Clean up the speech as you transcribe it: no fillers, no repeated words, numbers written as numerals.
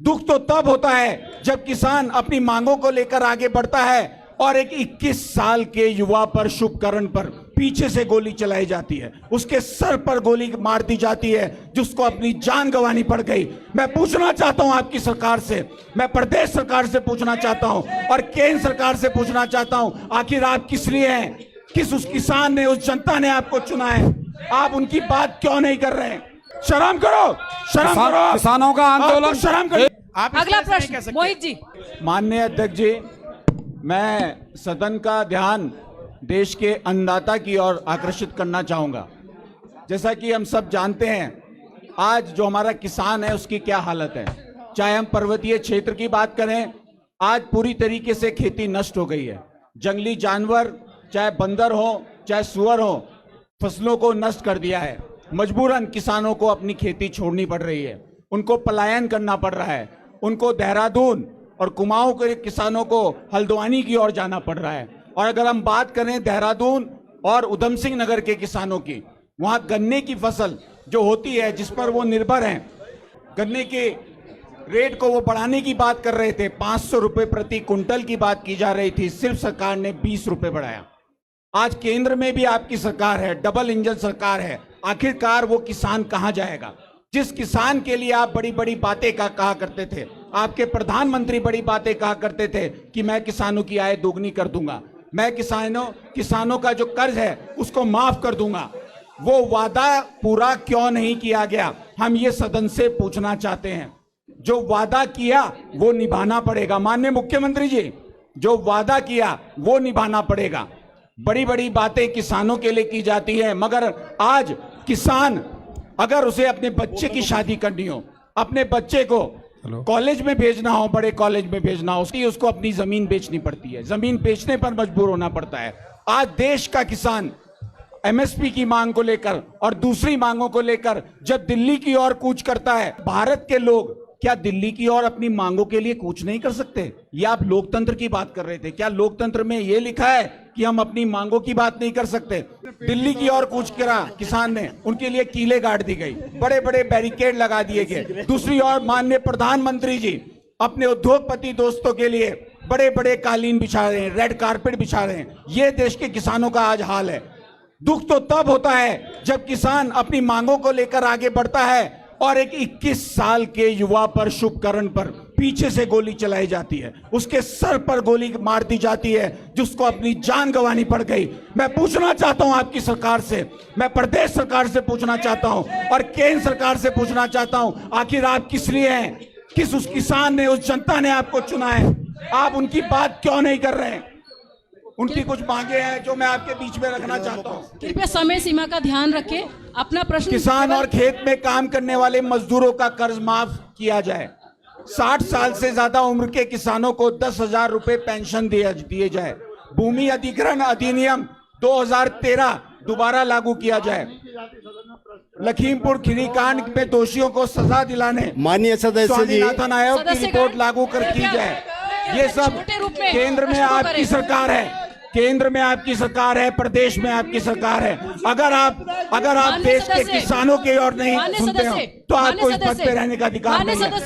दुख तो तब होता है जब किसान अपनी मांगों को लेकर आगे बढ़ता है और एक 21 साल के युवा पर शुभकरण पर पीछे से गोली चलाई जाती है, उसके सर पर गोली मार दी जाती है, जिसको अपनी जान गंवानी पड़ गई। मैं पूछना चाहता हूं आपकी सरकार से, मैं प्रदेश सरकार से पूछना चाहता हूं और केंद्र सरकार से पूछना चाहता हूं, आखिर आप किस लिए हैं? किस उस किसान ने, उस जनता ने आपको चुना है? आप उनकी बात क्यों नहीं कर रहे हैं? शर्म करो, शर्म करो। किसानों का आंदोलन, शर्म करो। आप अगला प्रश्न मोहित जी। माननीय अध्यक्ष जी, मैं सदन का ध्यान देश के अन्नदाता की ओर आकर्षित करना चाहूंगा। जैसा कि हम सब जानते हैं, आज जो हमारा किसान है उसकी क्या हालत है। चाहे हम पर्वतीय क्षेत्र की बात करें, आज पूरी तरीके से खेती नष्ट हो गई है। जंगली जानवर, चाहे बंदर हो चाहे सुअर हो, फसलों को नष्ट कर दिया है। मजबूरन किसानों को अपनी खेती छोड़नी पड़ रही है, उनको पलायन करना पड़ रहा है, उनको देहरादून और कुमाऊं के किसानों को हल्द्वानी की ओर जाना पड़ रहा है। और अगर हम बात करें देहरादून और उधम सिंह नगर के किसानों की, वहां गन्ने की फसल जो होती है, जिस पर वो निर्भर हैं, गन्ने के रेट को वो बढ़ाने की बात कर रहे थे। 500 रुपए प्रति कुंटल की बात की जा रही थी, सिर्फ सरकार ने 20 रुपए बढ़ाया। आज केंद्र में भी आपकी सरकार है, डबल इंजन सरकार है। आखिरकार वो किसान कहां जाएगा? जिस किसान के लिए आप बड़ी बड़ी बातें कहा करते थे, आपके प्रधानमंत्री बड़ी बातें कहा करते थे कि मैं किसानों की आय दोगुनी कर दूंगा, मैं किसानों का जो कर्ज है उसको माफ कर दूंगा, वो वादा पूरा क्यों नहीं किया गया? हम ये सदन से पूछना चाहते हैं। जो वादा किया वो निभाना पड़ेगा। माननीय मुख्यमंत्री जी, जो वादा किया वो निभाना पड़ेगा। बड़ी बड़ी बातें किसानों के लिए की जाती है, मगर आज किसान अगर उसे अपने बच्चे की शादी करनी हो, अपने बच्चे को कॉलेज में भेजना हो, बड़े कॉलेज में भेजना हो, उसको अपनी जमीन बेचनी पड़ती है, जमीन बेचने पर मजबूर होना पड़ता है। आज देश का किसान एमएसपी की मांग को लेकर और दूसरी मांगों को लेकर जब दिल्ली की ओर कूच करता है, भारत के लोग क्या दिल्ली की ओर अपनी मांगों के लिए कूच नहीं कर सकते? या आप लोकतंत्र की बात कर रहे थे? क्या लोकतंत्र में यह लिखा है कि हम अपनी मांगों की बात नहीं कर सकते? दिल्ली की ओर कूच करा किसान ने, उनके लिए कीले गाड़ दी गई, बड़े बड़े बैरिकेड लगा दिए गए। दूसरी ओर माननीय प्रधानमंत्री जी अपने उद्योगपति दोस्तों के लिए बड़े बड़े कालीन बिछा रहे हैं, रेड कारपेट बिछा रहे हैं। ये देश के किसानों का आज हाल है। दुख तो तब होता है जब किसान अपनी मांगों को लेकर आगे बढ़ता है और एक 21 साल के युवा पर शुभकरण पर पीछे से गोली चलाई जाती है, उसके सर पर गोली मार दी जाती है, जिसको अपनी जान गंवानी पड़ गई। मैं पूछना चाहता हूं आपकी सरकार से, मैं प्रदेश सरकार से पूछना चाहता हूं और केंद्र सरकार से पूछना चाहता हूं, आखिर आप किस लिए हैं? किस उस किसान ने, उस जनता ने आपको चुना है? आप उनकी बात क्यों नहीं कर रहे हैं? उनकी कुछ मांगे हैं जो मैं आपके बीच में रखना चाहता हूँ। कृपया समय सीमा का ध्यान रखें। अपना प्रश्न। किसान और खेत में काम करने वाले मजदूरों का कर्ज माफ किया जाए। 60 साल से ज्यादा उम्र के किसानों को 10,000 रुपए पेंशन दिए जाए। भूमि अधिग्रहण अधिनियम 2013 दोबारा लागू किया जाए। लखीमपुर खीरी कांड में दोषियों को सजा दिलाने माननीय सदस्य जी, स्वामीनाथन आयोग की रिपोर्ट लागू कर की जाए। ये सब केंद्र में आपकी सरकार है, केंद्र में आपकी सरकार है, प्रदेश में आपकी सरकार है। अगर आप देश के किसानों की ओर नहीं सुनते हो तो आपको इस पद पे रहने का अधिकार नहीं है।